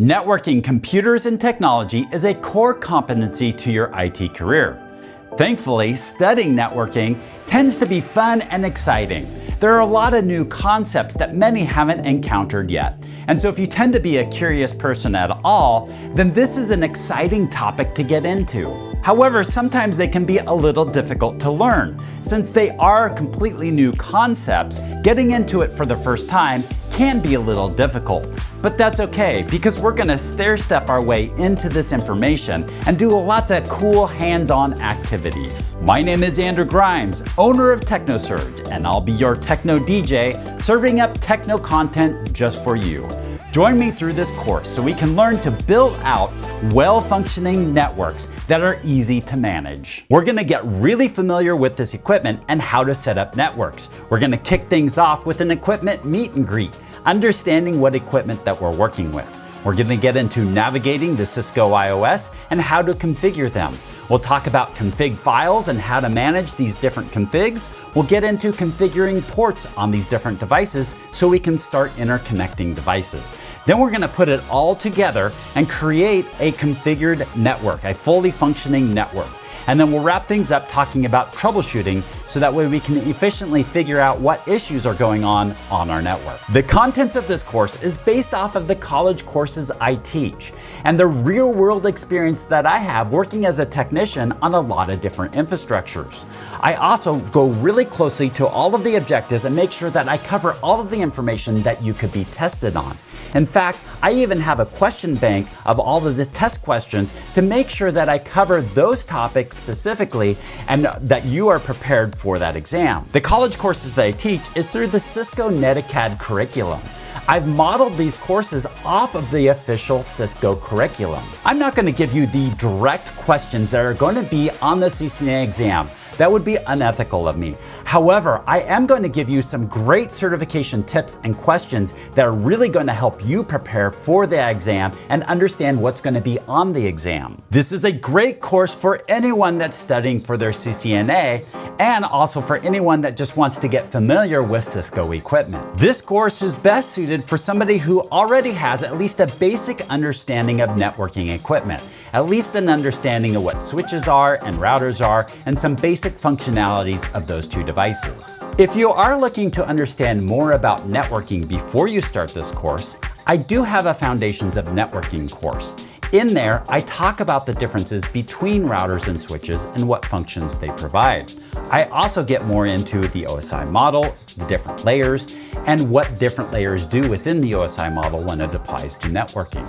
Networking computers and technology is a core competency to your IT career. Thankfully, studying networking tends to be fun and exciting. There are a lot of new concepts that many haven't encountered yet. And so if you tend to be a curious person at all, then this is an exciting topic to get into. However, sometimes they can be a little difficult to learn. Since they are completely new concepts, getting into it for the first time can be a little difficult. But that's okay, because we're gonna stair-step our way into this information and do lots of cool hands-on activities. My name is Andrew Grimes, owner of TechKnowSurge, and I'll be your techno DJ, serving up techno content just for you. Join me through this course so we can learn to build out well-functioning networks that are easy to manage. We're gonna get really familiar with this equipment and how to set up networks. We're gonna kick things off with an equipment meet and greet, understanding what equipment that we're working with. We're gonna get into navigating the Cisco IOS and how to configure them. We'll talk about config files and how to manage these different configs. We'll get into configuring ports on these different devices so we can start interconnecting devices. Then we're gonna put it all together and create a configured network, a fully functioning network. And then we'll wrap things up talking about troubleshooting so that way we can efficiently figure out what issues are going on our network. The contents of this course is based off of the college courses I teach and the real world experience that I have working as a technician on a lot of different infrastructures. I also go really closely to all of the objectives and make sure that I cover all of the information that you could be tested on. In fact, I even have a question bank of all of the test questions to make sure that I cover those topics specifically and that you are prepared for that exam. The college courses that I teach is through the Cisco NetAcad curriculum. I've modeled these courses off of the official Cisco curriculum. I'm not going to give you the direct questions that are going to be on the CCNA exam. That would be unethical of me. However, I am going to give you some great certification tips and questions that are really going to help you prepare for the exam and understand what's going to be on the exam. This is a great course for anyone that's studying for their CCNA and also for anyone that just wants to get familiar with Cisco equipment. This course is best suited for somebody who already has at least a basic understanding of networking equipment, at least an understanding of what switches are and routers are and some basic functionalities of those two devices. If you are looking to understand more about networking before you start this course, I do have a Foundations of Networking course. In there, I talk about the differences between routers and switches and what functions they provide. I also get more into the OSI model, the different layers, and what different layers do within the OSI model when it applies to networking.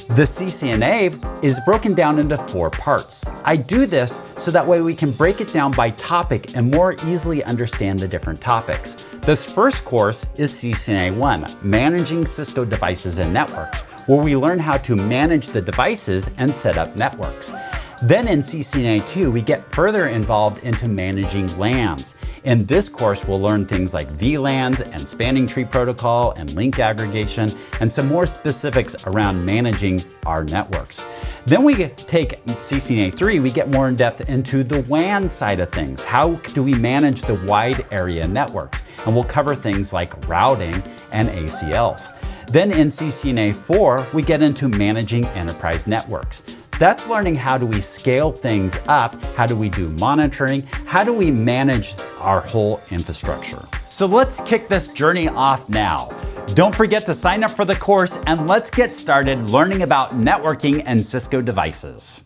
The CCNA is broken down into 4 parts. I do this so that way we can break it down by topic and more easily understand the different topics. This first course is CCNA 1, Managing Cisco Devices and Networks, where we learn how to manage the devices and set up networks. Then in CCNA 2, we get further involved into managing LANs. In this course, we'll learn things like VLANs and spanning tree protocol and link aggregation and some more specifics around managing our networks. Then we take CCNA 3, we get more in depth into the WAN side of things. How do we manage the wide area networks? And we'll cover things like routing and ACLs. Then in CCNA 4, we get into managing enterprise networks. That's learning how do we scale things up, how do we do monitoring, how do we manage our whole infrastructure. So let's kick this journey off now. Don't forget to sign up for the course and let's get started learning about networking and Cisco devices.